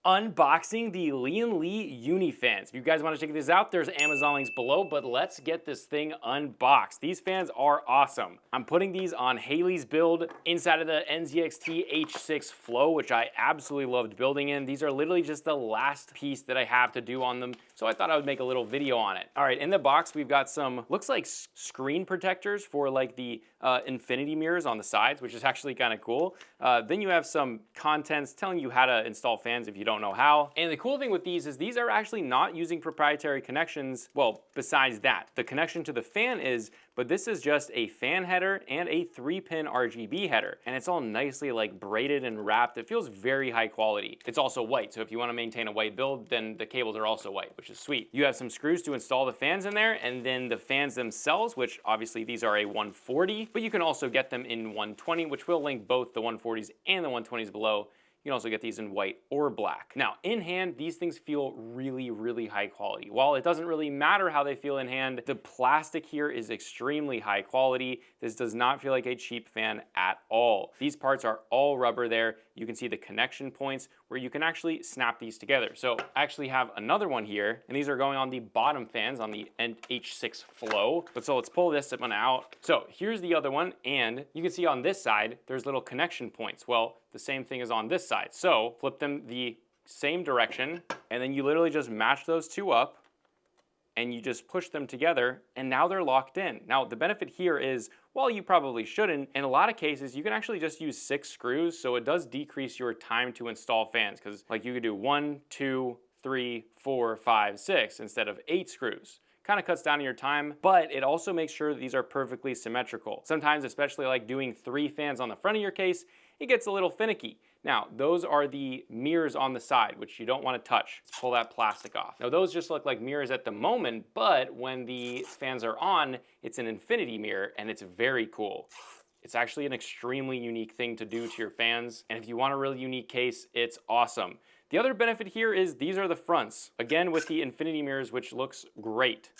Unboxing the LianLi Uni Fans. If you guys want to check this out, there's Amazon links below, but let's get this thing unboxed. These fans are awesome. I'm putting these on Haley's build inside of the NZXT H6 Flow, which I absolutely loved building in. These are literally just the last piece that I have to do on them, so I thought I would make a little video on it. All right, in the box, we've got some, looks like screen protectors for like the infinity mirrors on the sides, which is actually kind of cool. Then you have some contents telling you how to install fans if you don't know how. And the cool thing with these is these are actually not using proprietary connections. Well, besides that, the connection to the fan is, but this is just a fan header and a 3-pin RGB header. And it's all nicely like braided and wrapped. It feels very high quality. It's also white, so if you want to maintain a white build, then the cables are also white, which is sweet. You have some screws to install the fans in there, and then the fans themselves, which obviously these are a 140, but you can also get them in 120, which we'll link both the 140s and the 120s below. You can also get these in white or black. Now, in hand, these things feel really, really high quality. While it doesn't really matter how they feel in hand, the plastic here is extremely high quality. This does not feel like a cheap fan at all. These parts are all rubber there. You can see the connection points where you can actually snap these together. So I actually have another one here, and these are going on the bottom fans on the H6 Flow. But so let's pull this one out. So here's the other one, and you can see on this side, there's little connection points. Well, the same thing is on this side. So flip them the same direction, and then you literally just match those two up, and you just push them together, and now they're locked in. Now, the benefit here is, well, you probably shouldn't. In a lot of cases, you can actually just use 6 screws, so it does decrease your time to install fans, because like you could do 1, 2, 3, 4, 5, 6 instead of 8 screws. Kind of cuts down on your time, but it also makes sure that these are perfectly symmetrical. Sometimes, especially like doing 3 fans on the front of your case, it gets a little finicky. Now, those are the mirrors on the side, which you don't want to touch. Let's pull that plastic off. Now, those just look like mirrors at the moment, but when the fans are on, it's an infinity mirror, and it's very cool. It's actually an extremely unique thing to do to your fans, and if you want a really unique case, it's awesome. The other benefit here is these are the fronts, again with the infinity mirrors, which looks great.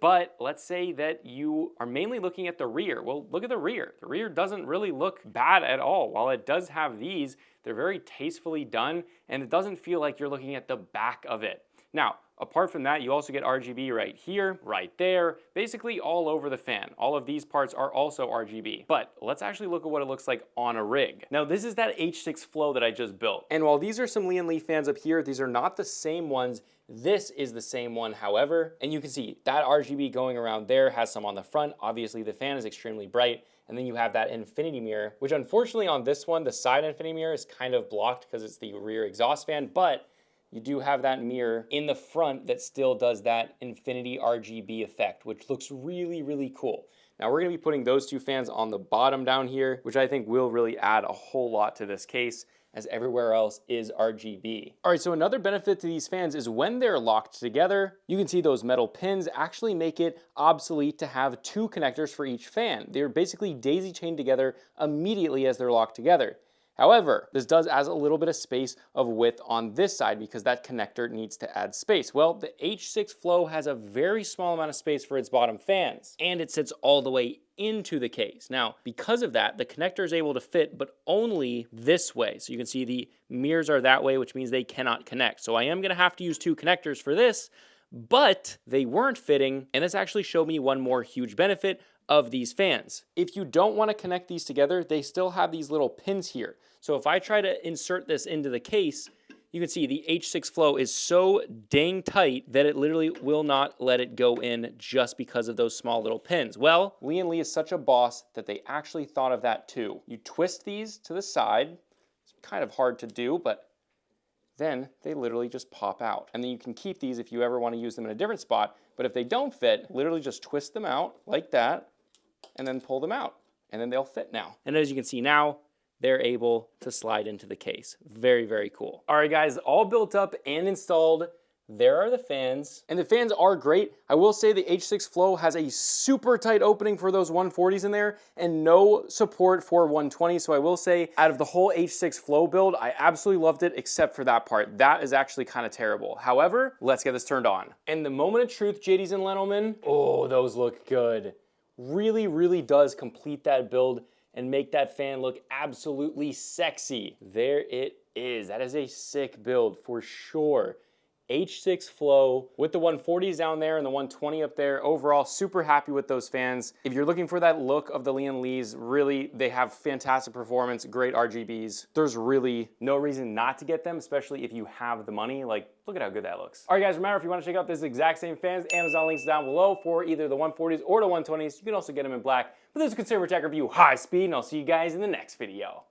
But let's say that you are mainly looking at the rear. Well, look at the rear. The rear doesn't really look bad at all. While it does have these, they're very tastefully done, and it doesn't feel like you're looking at the back of it. Now, apart from that, you also get RGB right here, right there, basically all over the fan. All of these parts are also RGB. But let's actually look at what it looks like on a rig. Now, this is that H6 Flow that I just built. And while these are some LianLi fans up here, these are not the same ones. This is the same one, however, and you can see that RGB going around there has some on the front. Obviously, the fan is extremely bright. And then you have that infinity mirror, which unfortunately on this one, the side infinity mirror is kind of blocked because it's the rear exhaust fan, but you do have that mirror in the front that still does that infinity RGB effect, which looks really, really cool. Now we're gonna be putting those 2 fans on the bottom down here, which I think will really add a whole lot to this case, as everywhere else is RGB. All right, so another benefit to these fans is when they're locked together, you can see those metal pins actually make it obsolete to have 2 connectors for each fan. They're basically daisy chained together immediately as they're locked together. However, this does add a little bit of space of width on this side because that connector needs to add space. Well, the H6 Flow has a very small amount of space for its bottom fans, and it sits all the way into the case. Now, because of that, the connector is able to fit, but only this way. So you can see the mirrors are that way, which means they cannot connect. So I am gonna have to use 2 connectors for this, but they weren't fitting, and this actually showed me one more huge benefit of these fans. If you don't want to connect these together, they still have these little pins here. So if I try to insert this into the case, you can see the H6 Flow is so dang tight that it literally will not let it go in just because of those small little pins. Well, LianLi is such a boss that they actually thought of that too. You twist these to the side. It's kind of hard to do, but then they literally just pop out. And then you can keep these if you ever want to use them in a different spot. But if they don't fit, literally just twist them out like that, and then pull them out, and then they'll fit now. And as you can see now, they're able to slide into the case. Very, very cool. All right, guys, all built up and installed. There are the fans, and the fans are great. I will say the H6 Flow has a super tight opening for those 140s in there and no support for 120. So I will say out of the whole H6 Flow build, I absolutely loved it except for that part. That is actually kind of terrible. However, let's get this turned on. And the moment of truth, JDs and Lentlemen, oh, those look good. Really, really does complete that build and make that fan look absolutely sexy. There it is. That is a sick build for sure. H6 flow with the 140s down there and the 120 up there. Overall, super happy with those fans. If you're looking for that look of the LianLis, really, they have fantastic performance, great RGBs. There's really no reason not to get them, especially if you have the money. Like, look at how good that looks. All right, guys, remember, if you want to check out this exact same fans, Amazon links down below for either the 140s or the 120s. You can also get them in black. But this is Consumer Tech Review High Speed, and I'll see you guys in the next video.